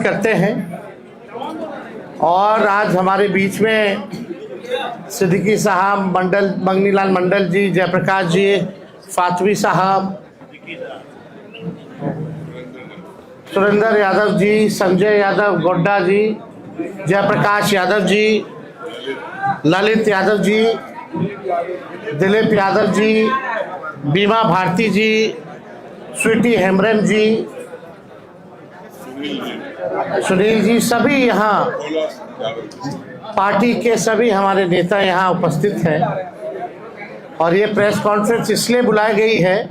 स्वागत करते हैं। और आज हमारे बीच में सिद्दीकी साहब, मंगनीलाल मंडल जी, जयप्रकाश जी, फातवी साहब, सुरेंद्र यादव जी, संजय यादव गोड्डा जी, जयप्रकाश यादव जी, ललित यादव जी, दिलीप यादव जी, बीमा भारती जी, स्वीटी हेम्ब्रम जी, सुनील जी, सभी यहाँ पार्टी के सभी हमारे नेता यहाँ उपस्थित हैं। और ये प्रेस कॉन्फ्रेंस इसलिए बुलाई गई है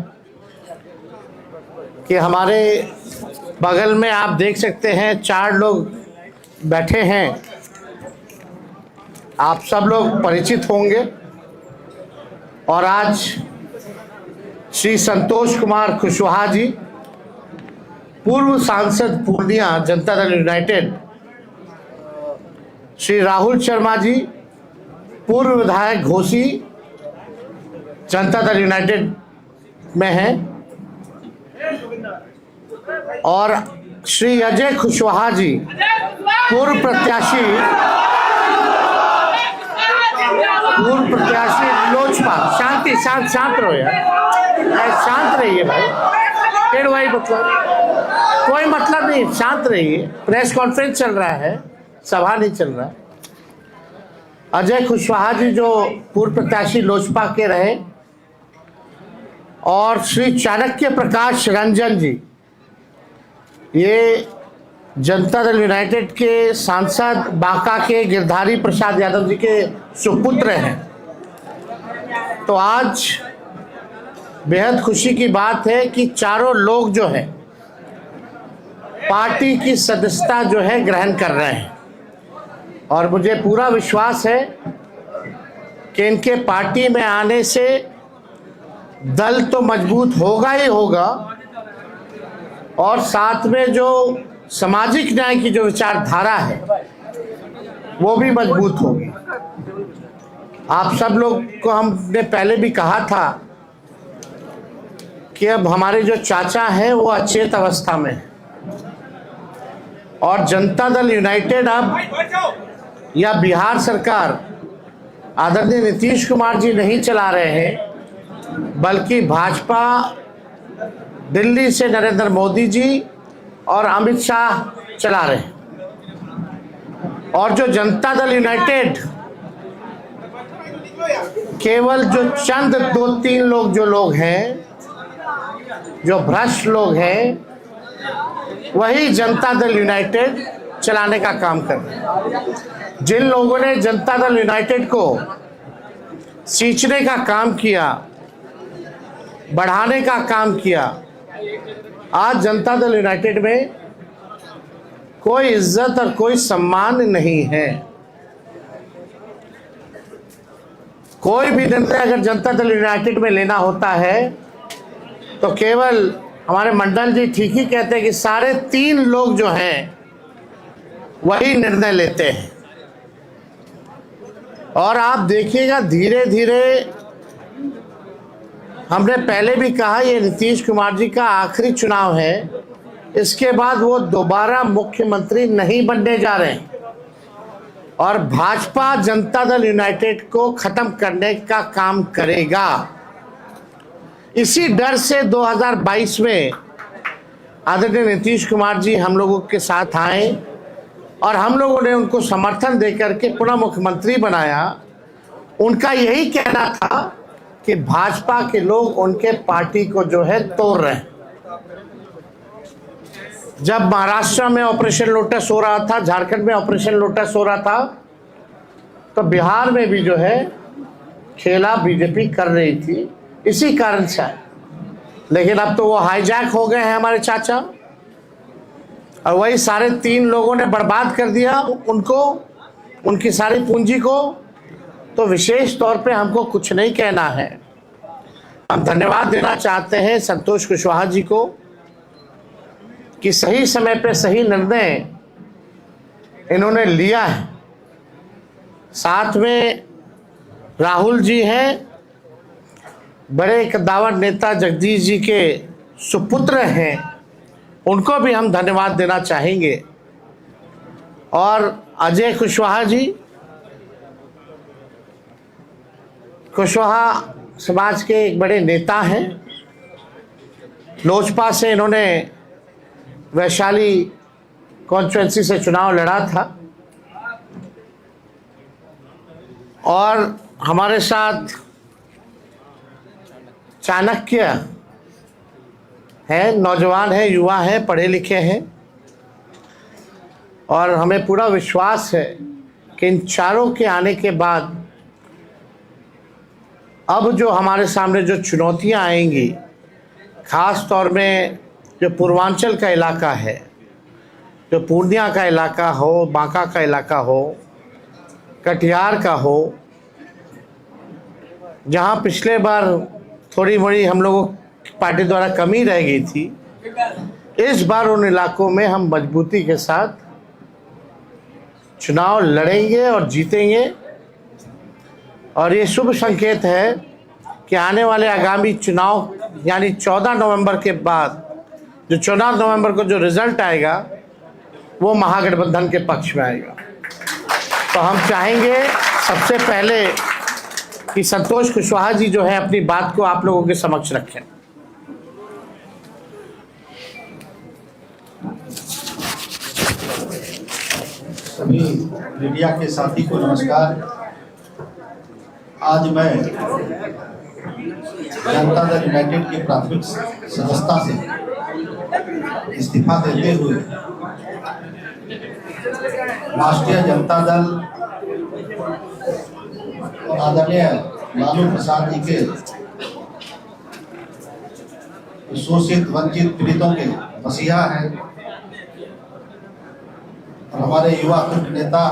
कि हमारे बगल में आप देख सकते हैं 4 लोग बैठे हैं, आप सब लोग परिचित होंगे। और आज श्री संतोष कुमार कुशवाहा जी, पूर्व सांसद पूर्णिया जनता दल यूनाइटेड, श्री राहुल शर्मा जी, पूर्व विधायक घोसी जनता दल यूनाइटेड में हैं, और श्री अजय कुशवाहा जी, पूर्व प्रत्याशी लोजपा। शांत रहो यार, शांत रहिए भाई, फिर वही मतलब कोई मतलब नहीं, शांत रहिए। प्रेस कॉन्फ्रेंस चल रहा है, सभा नहीं चल रहा है। अजय कुशवाहा जी जो पूर्व प्रत्याशी लोजपा के रहे, और श्री चाणक्य प्रकाश रंजन जी, ये जनता दल यूनाइटेड के सांसद बांका के गिरधारी प्रसाद यादव जी के सुपुत्र हैं। तो आज बेहद खुशी की बात है कि चारों लोग जो है पार्टी की सदस्यता जो है ग्रहण कर रहे हैं। और मुझे पूरा विश्वास है कि इनके पार्टी में आने से दल तो मजबूत होगा ही होगा, और साथ में जो सामाजिक न्याय की जो विचारधारा है वो भी मजबूत होगी। आप सब लोग को हमने पहले भी कहा था कि अब हमारे जो चाचा हैं वो अचेत अवस्था में है, और जनता दल यूनाइटेड अब या बिहार सरकार आदरणीय नीतीश कुमार जी नहीं चला रहे हैं, बल्कि भाजपा दिल्ली से नरेंद्र मोदी जी और अमित शाह चला रहे हैं। और जो जनता दल यूनाइटेड केवल जो चंद 2-3 लोग जो लोग हैं, जो भ्रष्ट लोग हैं, वही जनता दल यूनाइटेड चलाने का काम कर रहे हैं। जिन लोगों ने जनता दल यूनाइटेड को सींचने का काम किया, बढ़ाने का काम किया, आज जनता दल यूनाइटेड में कोई इज्जत और कोई सम्मान नहीं है। कोई भी निर्णय अगर जनता दल यूनाइटेड में लेना होता है तो केवल हमारे मंडल जी ठीक ही कहते हैं कि सारे 3 लोग जो हैं वही निर्णय लेते हैं। और आप देखिएगा धीरे धीरे, हमने पहले भी कहा ये नीतीश कुमार जी का आखिरी चुनाव है, इसके बाद वो दोबारा मुख्यमंत्री नहीं बनने जा रहे हैं, और भाजपा जनता दल यूनाइटेड को खत्म करने का काम करेगा। इसी डर से 2022 में आदरणीय नीतीश कुमार जी हम लोगों के साथ आए, और हम लोगों ने उनको समर्थन देकर के पुनः मुख्यमंत्री बनाया। उनका यही कहना था कि भाजपा के लोग उनके पार्टी को जो है तोड़ रहे हैं। जब महाराष्ट्र में ऑपरेशन लोटस हो रहा था, झारखंड में ऑपरेशन लोटस हो रहा था, तो बिहार में भी जो है खेला बीजेपी कर रही थी, इसी कारण से। लेकिन अब तो वो हाईजैक हो गए हैं हमारे चाचा, और वही सारे 3 लोगों ने बर्बाद कर दिया उनको, उनकी सारी पूंजी को। तो विशेष तौर पे हमको कुछ नहीं कहना है, हम धन्यवाद देना चाहते हैं संतोष कुशवाहा जी को कि सही समय पे सही निर्णय इन्होंने लिया है। साथ में राहुल जी हैं, बड़े कद्दावर नेता जगदीश जी के सुपुत्र हैं, उनको भी हम धन्यवाद देना चाहेंगे और अजय कुशवाहा जी, कुशवाहा समाज के एक बड़े नेता हैं। लोजपा से इन्होंने वैशाली कॉन्स्टिट्यूंसी से चुनाव लड़ा था और हमारे साथ चाणक्य है, नौजवान है, युवा है, पढ़े लिखे हैं और हमें पूरा विश्वास है कि इन चारों के आने के बाद अब जो हमारे सामने जो चुनौतियां आएंगी, ख़ास तौर में जो पूर्वांचल का इलाका है, जो पूर्णिया का इलाका हो, बांका का इलाका हो, कटिहार का हो, जहां पिछले बार थोड़ी बड़ी हम लोगों की पार्टी द्वारा कमी रह गई थी, इस बार उन इलाकों में हम मजबूती के साथ चुनाव लड़ेंगे और जीतेंगे। और ये शुभ संकेत है कि आने वाले आगामी चुनाव यानी 14 नवंबर के बाद जो 14 नवंबर को जो रिजल्ट आएगा वो महागठबंधन के पक्ष में आएगा। तो हम चाहेंगे सबसे पहले कि संतोष कुशवाहा जी जो है अपनी बात को आप लोगों के समक्ष रखें। सभी मीडिया के साथी को नमस्कार। आज मैं जनता दल यूनाइटेड की प्राथमिक सदस्यता से इस्तीफा देते हुए राष्ट्रीय जनता दल और आदरणीय लालू प्रसाद जी के शोषित वंचित पीड़ितों के मसीहा हैं और हमारे युवा नेता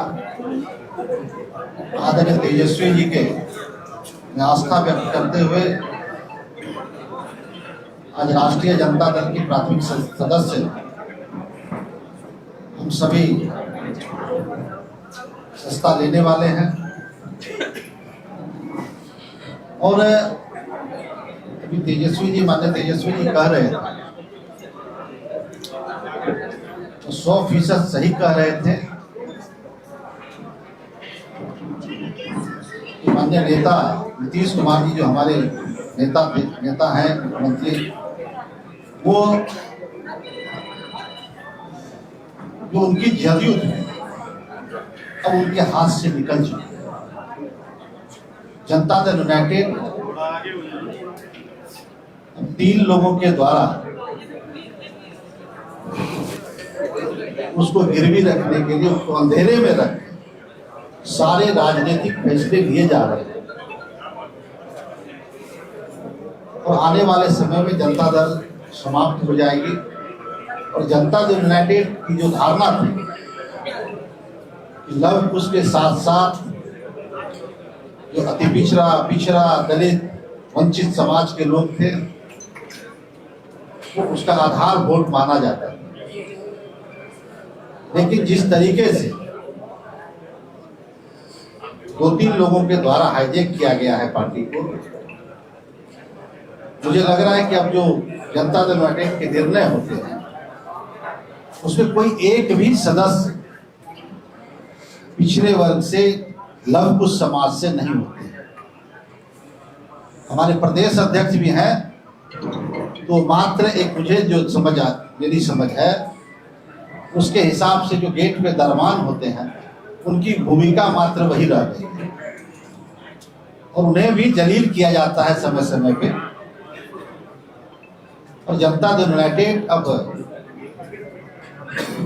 आदरणीय तेजस्वी जी के मैं आस्था व्यक्त करते हुए आज राष्ट्रीय जनता दल की प्राथमिक सदस्य हम सभी सस्ता लेने वाले हैं। और अभी तेजस्वी जी कह रहे थे तो 100% सही कह रहे थे कि माननीय नेता नीतीश कुमार जी जो हमारे नेता हैं, मुख्यमंत्री, वो जो उनकी जदयू थी अब उनके हाथ से निकल चुकी है। जनता दल यूनाइटेड 3 लोगों के द्वारा उसको गिरवी रखने के लिए, उसको अंधेरे में रख सारे राजनीतिक फैसले लिए जा रहे हैं। और आने वाले समय में जनता दल समाप्त हो जाएगी और जनता दल यूनाइटेड की जो धारणा थी लव कुश के साथ साथ जो अति पिछड़ा दलित वंचित समाज के लोग थे वो उसका आधार वोट माना जाता है। लेकिन जिस तरीके से 2-3 लोगों के द्वारा हाईजैक किया गया है पार्टी को, मुझे लग रहा है कि अब जो जनता दल यूनाइटेड के निर्णय होते हैं उसमें कोई एक भी सदस्य पिछड़े वर्ग से लव कुश समाज से नहीं होते। हमारे प्रदेश अध्यक्ष भी हैं तो मात्र एक मुझे जो मेरी समझ है उसके हिसाब से जो गेट पे दरमान होते हैं उनकी भूमिका मात्र वही रह गई है और उन्हें भी जलील किया जाता है समय समय पे। और जनता दल यूनाइटेड अब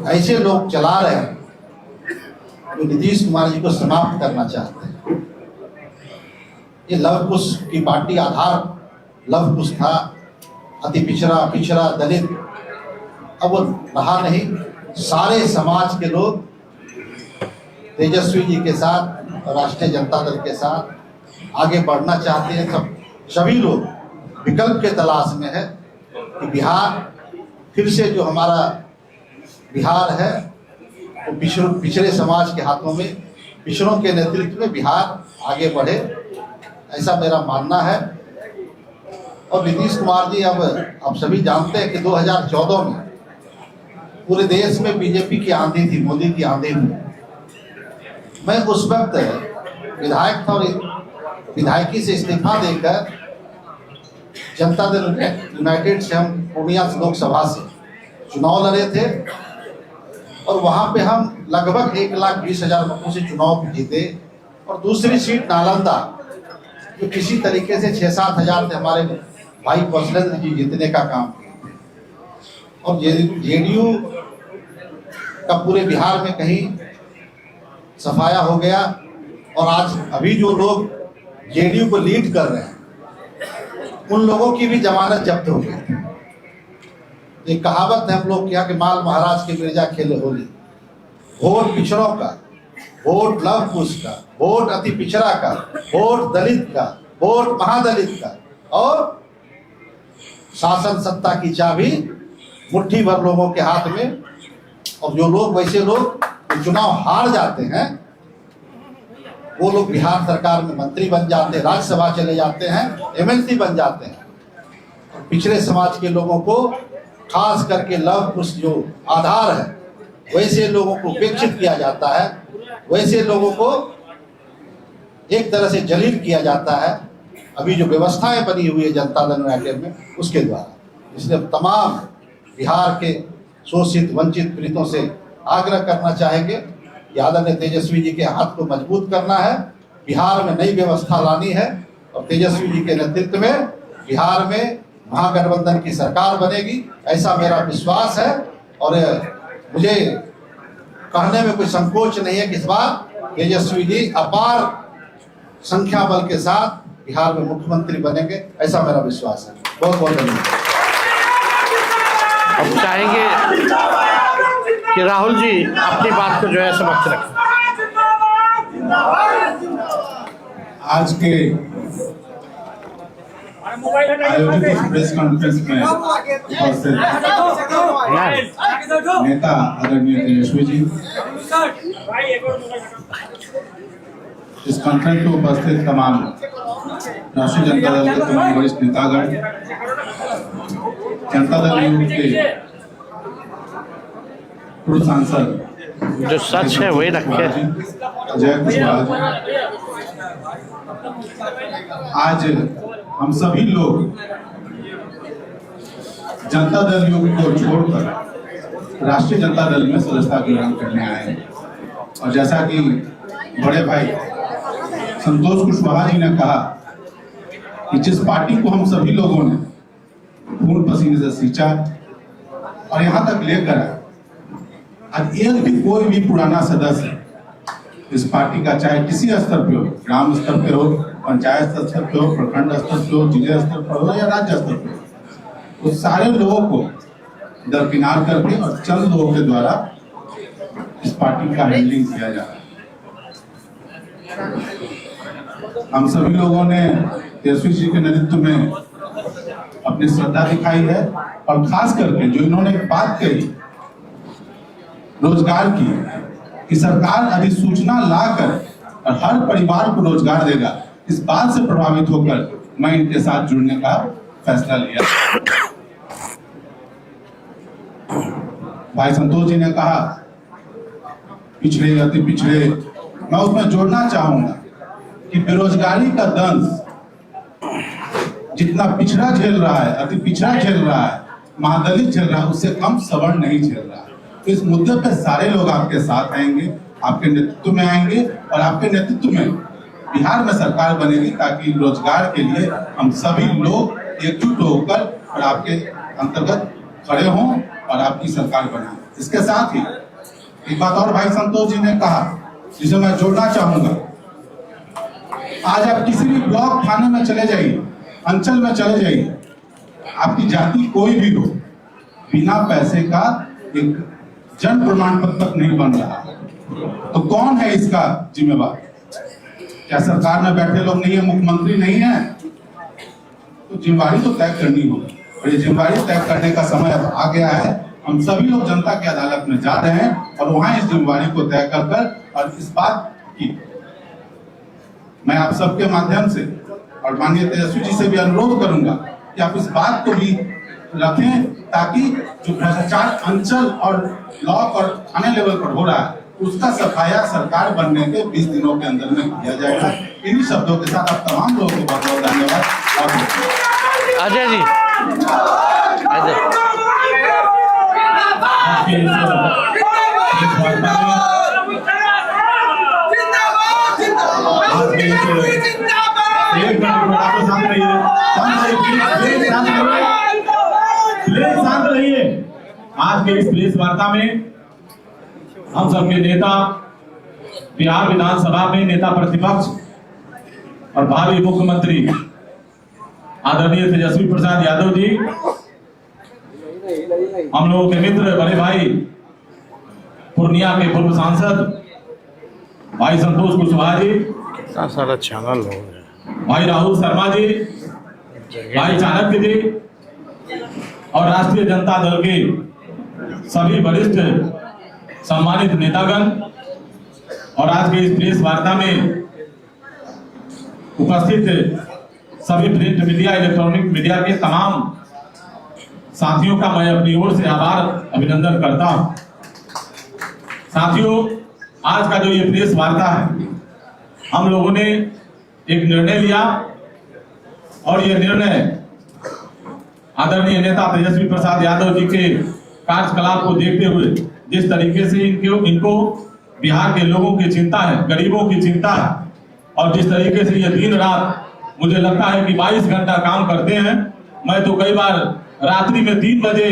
ऐसे लोग चला रहे हैं जो नीतीश कुमार जी को समाप्त करना चाहते हैं। ये लव कुश की पार्टी आधार लव कुश था, अति पिछड़ा दलित, अब वो रहा नहीं। सारे समाज के लोग तेजस्वी जी के साथ और राष्ट्रीय जनता दल के साथ आगे बढ़ना चाहते हैं। सभी लोग विकल्प के तलाश में है कि बिहार फिर से जो हमारा बिहार है वो पिछड़े समाज के हाथों में, पिछड़ों के नेतृत्व में बिहार आगे बढ़े, ऐसा मेरा मानना है। और नीतीश कुमार जी अब आप सभी जानते हैं कि 2014 में पूरे देश में बीजेपी की आंधी थी, मोदी की आंधी थी। मैं उस वक्त विधायक था और विधायकी से इस्तीफा देकर जनता दल यूनाइटेड से हम पूर्णिया लोकसभा से चुनाव लड़े थे और वहां पे हम लगभग 1,20,000 मतों से चुनाव जीते। और दूसरी सीट नालंदा, जो किसी तरीके से 6-7 हजार से हमारे भाई कौशलेंद्र जी जीतने का काम किए। और जेडीयू का पूरे बिहार में कहीं सफाया हो गया। और आज अभी जो लोग जेडीयू को लीड कर रहे हैं उन लोगों की भी जमानत जब्त हो गई। एक कहावत है हम लोग के यहाँ के, माल महाराज के मिर्जा खेले होली। वोट पिछड़ों का, वोट लव कुश का, वोट अति पिछड़ा का, वोट दलित का, वोट महादलित का, और शासन सत्ता की चाबी मुट्ठी भर लोगों के हाथ में। और जो लोग, वैसे लोग चुनाव हार जाते हैं, वो लोग बिहार सरकार में मंत्री बन जाते हैं, राज्यसभा चले जाते हैं, एमएलसी बन जाते हैं। और पिछड़े समाज के लोगों को, खास करके लव कुश जो आधार है, वैसे लोगों को उपेक्षित किया जाता है, वैसे लोगों को एक तरह से जलील किया जाता है। अभी जो व्यवस्थाएं बनी हुई है जनता दल यूनाइटेड में, उसके द्वारा। इसलिए तमाम बिहार के शोषित वंचित पीड़ितों से आग्रह करना चाहेंगे कि आदरणीय तेजस्वी जी के हाथ को मजबूत करना है, बिहार में नई व्यवस्था लानी है और तेजस्वी जी के नेतृत्व में बिहार में महागठबंधन की सरकार बनेगी, ऐसा मेरा विश्वास है। और मुझे कहने में कोई संकोच नहीं है कि इस बार तेजस्वी जी अपार संख्या बल के साथ बिहार में मुख्यमंत्री बनेंगे, ऐसा मेरा विश्वास है। बहुत बहुत धन्यवाद। अब चाहेंगे कि राहुल जी अपनी बात को जो है समक्ष रखें। आज के आयोजित प्रेस कॉन्फ्रेंस में उपस्थित नेता आदरणीय तेजस्वी जी, इस कॉन्फ्रेंस में उपस्थित तमाम राष्ट्रीय जनता दल के तमाम वरिष्ठ नेतागण, जनता दल यूथ के पूर्व सांसद जो सच है वही रखे। जय कुशवाहा जी, आज हम सभी लोग जनता दल यूथ को छोड़कर राष्ट्रीय जनता दल में सदस्यता ग्रहण करने आए हैं। और जैसा कि बड़े भाई संतोष कुशवाहा जी ने कहा कि जिस पार्टी को हम सभी लोगों ने खून पसीने से सींचा और यहाँ तक लेकर आए, आज एक भी कोई भी पुराना सदस्य इस पार्टी का, चाहे किसी स्तर पे हो, ग्राम स्तर पे हो, पंचायत स्तर पे हो, प्रखंड स्तर पे हो, जिले स्तर पर हो या राज्य स्तर पे हो, उस सारे लोगों को दरकिनार करके और चंद लोगों के द्वारा इस पार्टी का हैंडलिंग किया जा रहा है। हम सभी लोगों ने तेजस्वी जी के नेतृत्व में अपनी श्रद्धा दिखाई है। और खास करके जो इन्होंने बात कही रोजगार की, कि सरकार अधिसूचना लाकर और हर परिवार को रोजगार देगा, इस बात से प्रभावित होकर मैं इनके साथ जुड़ने का फैसला लिया। भाई संतोष जी ने कहा पिछड़े अति पिछड़े, मैं उसमें जोड़ना चाहूंगा कि बेरोजगारी का दंश जितना पिछड़ा झेल रहा है, अति पिछड़ा झेल रहा है, महादलित झेल रहा है, उससे कम सवर्ण नहीं झेल रहा है। तो इस मुद्दे पे सारे लोग आपके साथ आएंगे, आपके नेतृत्व में आएंगे और आपके नेतृत्व में बिहार में सरकार बनेगी, ताकि रोजगार के लिए हम सभी लोग एकजुट होकर और आपके अंतर्गत खड़े हों और आपकी सरकार बनाएं। इसके साथ ही एक बात और भाई संतोष जी ने कहा, जिसे मैं जोड़ना चाहूंगा, आज आप किसी भी ब्लॉक थाने में चले जाइए, अंचल में चले जाइए, आपकी जाति कोई भी हो, बिना पैसे का एक जन प्रमाण पत्र तक नहीं बन रहा। तो कौन है इसका जिम्मेवार? क्या सरकार में बैठे लोग नहीं है, मुख्यमंत्री नहीं है? तो जिम्मेवारी तो तय करनी होगी और ये जिम्मेवारी तय करने का समय अब आ गया है। हम सभी लोग जनता की अदालत में जा रहे हैं और वहां इस जिम्मेवारी को तय कर और इस बात की मैं आप सबके माध्यम से और माननीय तेजस्वी जी से भी अनुरोध करूंगा कि आप इस बात को भी रखें ताकि जो भ्रष्टाचार अंचल और ब्लॉक और थाने लेवल पर हो रहा है उसका सफाया सरकार बनने के 20 दिनों के अंदर में किया जाएगा। इन्हीं शब्दों के साथ आप तमाम लोगों को बहुत बहुत धन्यवाद। अजय जी, अजय शांत रहिए। आज के इस प्रेस वार्ता में हम सबके नेता, बिहार विधानसभा में नेता प्रतिपक्ष और भावी मुख्यमंत्री आदरणीय तेजस्वी प्रसाद यादव जी, हम लोगों के मित्र बड़े भाई पूर्णिया के पूर्व सांसद भाई संतोष कुशवाहा जी, सारा चैनल हो गया, भाई राहुल शर्मा जी, भाई चाणक्य जी और राष्ट्रीय जनता दल के सभी वरिष्ठ सम्मानित नेतागण और आज के इस प्रेस वार्ता में उपस्थित सभी प्रिंट मीडिया, इलेक्ट्रॉनिक मीडिया के तमाम साथियों का मैं अपनी ओर से आभार अभिनंदन करता हूं। साथियों, आज का जो ये प्रेस वार्ता है, हम लोगों ने एक निर्णय लिया और ये निर्णय आदरणीय नेता तेजस्वी प्रसाद यादव जी के कार्यकलाप को देखते हुए, जिस तरीके से इनको बिहार के लोगों की चिंता है, गरीबों की चिंता है और जिस तरीके से ये दिन रात मुझे लगता है कि 22 घंटा काम करते हैं। मैं तो कई बार रात्रि में 3 बजे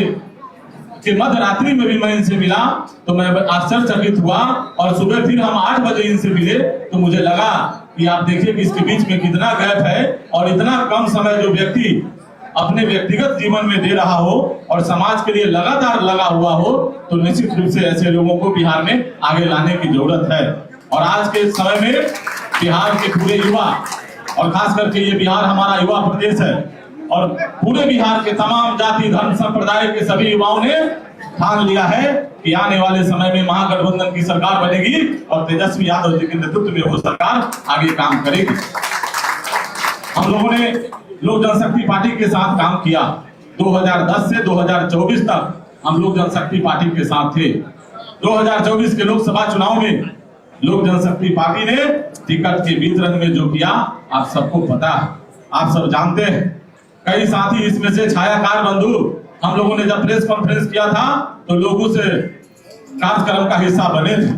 के मध्य रात्रि में भी मैं इनसे मिला तो मैं आश्चर्यचकित हुआ और सुबह फिर हम 8 बजे इनसे मिले तो मुझे लगा कि आप देखिए कि इसके बीच में कितना गैप है और इतना कम समय जो व्यक्ति अपने व्यक्तिगत जीवन में दे रहा हो और समाज के लिए लगातार लगा हुआ हो, तो निश्चित रूप से ऐसे लोगों को बिहार में आगे लाने की जरूरत है। और आज के समय में बिहार के पूरे युवा और खास करके ये बिहार हमारा युवा प्रदेश है और पूरे बिहार के तमाम जाति धर्म संप्रदाय के सभी युवाओं ने ठान लिया है कि आने वाले समय में महागठबंधन की सरकार बनेगी और तेजस्वी यादव जी के नेतृत्व में वो सरकार आगे काम करेगी। हम लोगों ने लोक जनशक्ति पार्टी के साथ काम किया। 2010 से 2024 तक हम लोक जनशक्ति पार्टी के साथ थे। 2024 के लोकसभा चुनाव में लोक जनशक्ति पार्टी ने टिकट के वितरण में जो किया आप सबको पता है, आप सब जानते हैं। कई साथी इसमें से छायाकार बंधु, हम लोगों ने जब प्रेस कॉन्फ्रेंस किया था तो लोगों से कार्यक्रम का हिस्सा बने थे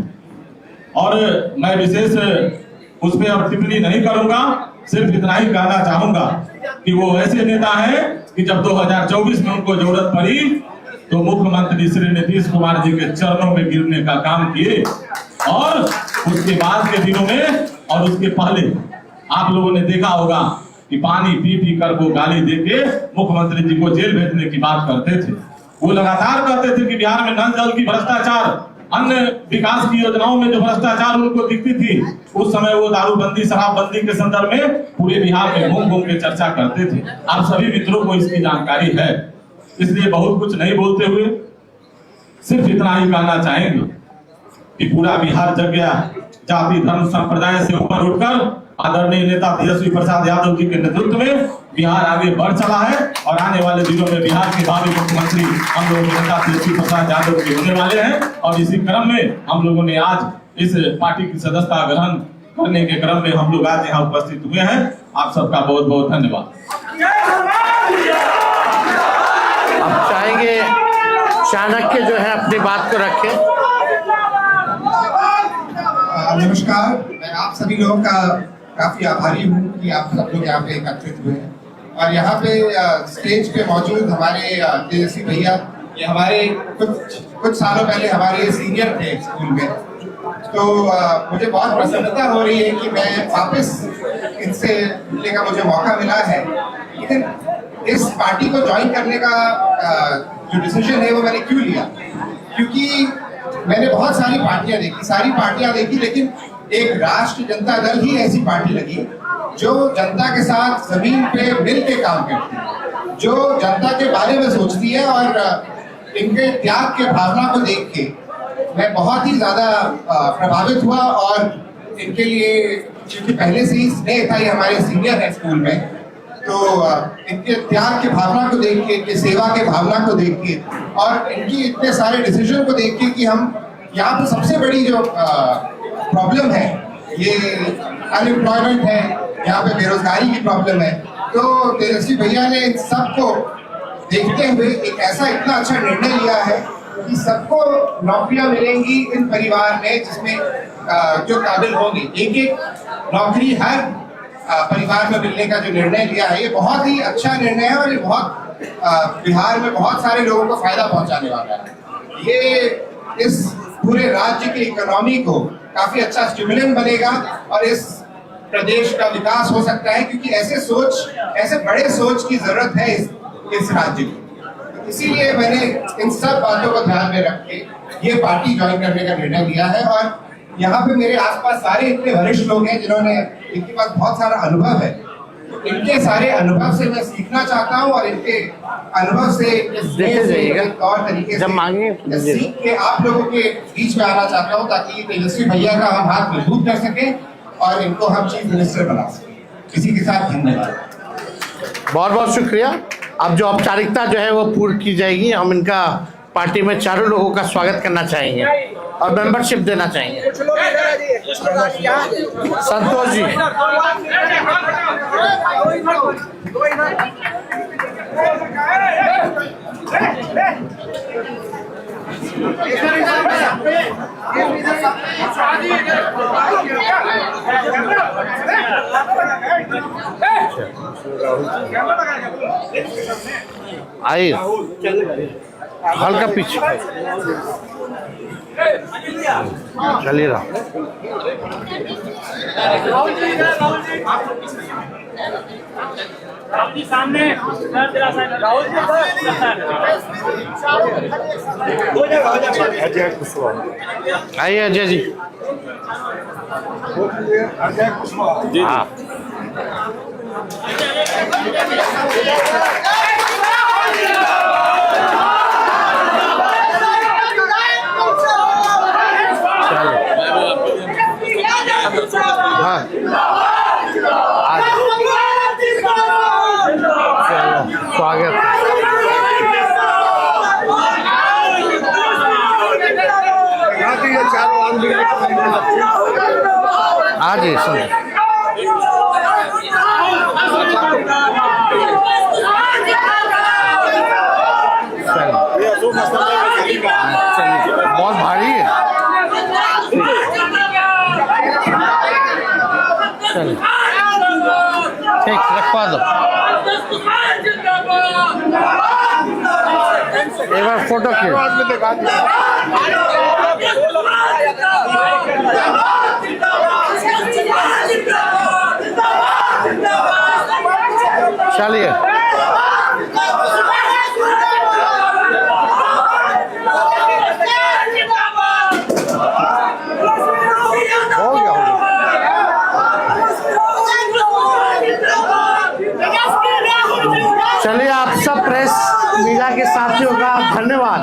और मैं विशेष उस पर अब टिप्पणी नहीं करूंगा, सिर्फ इतना ही कहना चाहूंगा कि वो ऐसे नेता हैं कि जब 2024 में उनको जरूरत पड़ी तो मुख्यमंत्री श्री नीतीश कुमार जी के चरणों में गिरने का काम किए और उसके बाद के दिनों में और उसके पहले आप लोगों ने देखा होगा कि पानी पी पी कर वो गाली देके मुख्यमंत्री जी को जेल भेजने की बात करते थे। वो लगातार कहते थे कि बिहार में नल जल की भ्रष्टाचार, अन्य विकास की योजनाओं में जो भ्रष्टाचार उनको दिखती थी, उस समय वो दारूबंदी शराबबंदी के संदर्भ में पूरे बिहार में घूम घूम के चर्चा करते थे। आप सभी मित्रों को इसकी जानकारी है, इसलिए बहुत कुछ नहीं बोलते हुए सिर्फ इतना ही कहना चाहेंगे कि पूरा बिहार जग गया। जाति धर्म संप्रदाय से ऊपर उठकर आदरणीय नेता तेजस्वी प्रसाद यादव जी के नेतृत्व में बिहार आगे बढ़ चला है और आने वाले दिनों में बिहार के भावी मुख्यमंत्री हम लोगों के नेता तेजस्वी प्रसाद यादव जी होने वाले हैं। और इसी क्रम में हम लोगों ने आज इस पार्टी की सदस्यता ग्रहण करने के क्रम में हम लोग आज यहाँ उपस्थित हुए हैं। आप सबका बहुत बहुत धन्यवाद। आप चाहेंगे चाणक्य जो है अपनी बात को रखें। नमस्कार, मैं आप सभी लोगों का काफी आभारी हूँ कि आप सब लोग यहाँ पे एकत्रित हुए हैं और यहाँ पे स्टेज पे मौजूद हमारे तेजस्वी भैया, ये हमारे कुछ सालों पहले हमारे सीनियर थे स्कूल में, तो मुझे बहुत प्रसन्नता हो रही है कि मैं वापस इनसे मिलने का मुझे मौका मिला है। लेकिन इस पार्टी को ज्वाइन करने का जो डिसीजन है वो मैंने क्यों लिया, क्योंकि मैंने बहुत सारी पार्टियां देखी, लेकिन एक राष्ट्रीय जनता दल ही ऐसी पार्टी लगी जो जनता के साथ जमीन पे मिल के काम करती है, जो जनता के बारे में सोचती है। और इनके त्याग के भावना को देख के मैं बहुत ही ज्यादा प्रभावित हुआ और इनके लिए, क्योंकि पहले से ही स्नेह था, ये हमारे सीनियर है स्कूल में, तो इनके त्याग की भावना को देख के, इनके सेवा के भावना को देख के और इनकी इतने सारे डिसीजन को देख के कि हम यहाँ पे सबसे बड़ी जो प्रॉब्लम है ये अनएम्प्लॉयमेंट है, यहाँ पे बेरोजगारी की प्रॉब्लम है। तो तेजस्वी भैया ने इन सबको देखते हुए एक ऐसा इतना अच्छा निर्णय लिया है कि सबको नौकरियां मिलेंगी इन परिवार में जिसमें जो काबिल होंगे। एक एक नौकरी हर परिवार में मिलने का जो निर्णय लिया है ये बहुत ही अच्छा निर्णय है और ये बहुत बिहार में बहुत सारे लोगों को फायदा पहुंचाने वाला है। ये इस पूरे राज्य की इकोनॉमी को काफी अच्छा स्टिमुलेंट बनेगा और इस प्रदेश का विकास हो सकता है, क्योंकि ऐसे बड़े सोच की जरूरत है इस राज्य को। इसीलिए मैंने इन सब बातों को ध्यान में रख के ये पार्टी ज्वाइन करने का निर्णय लिया है। और यहाँ पे मेरे आसपास सारे इतने वरिष्ठ लोग हैं जिन्होंने, इनके पास बहुत सारा अनुभव है, इनके सारे अनुभव से मैं सीखना चाहता हूँ और इनके अनुभव से और तरीके से सीख के आप लोगों के बीच में आना चाहता हूँ ताकि तेजस्वी भैया का हम हाथ मजबूत कर सकें और इनको हम चीफ मिनिस्टर बना सकें। इसी के साथ धन्यवाद। बहुत बहुत शुक्रिया। अब जो औपचारिकता जो है वो पूर्ण की जाएगी। हम इनका पार्टी में चारों लोगों का स्वागत करना चाहेंगे और मेंबरशिप देना चाहेंगे। संतोष जी, आइए हल्का पीछे चलिए रहा। सामने आइए अजय जी। हाँ स्वागत आज ही सुन बहुत भारी है। चलिए ठीक रखवा दो। एक बार फोटो खींच। चलिए हो गया। चलिए आप सब प्रेस मीडिया के साथियों का धन्यवाद।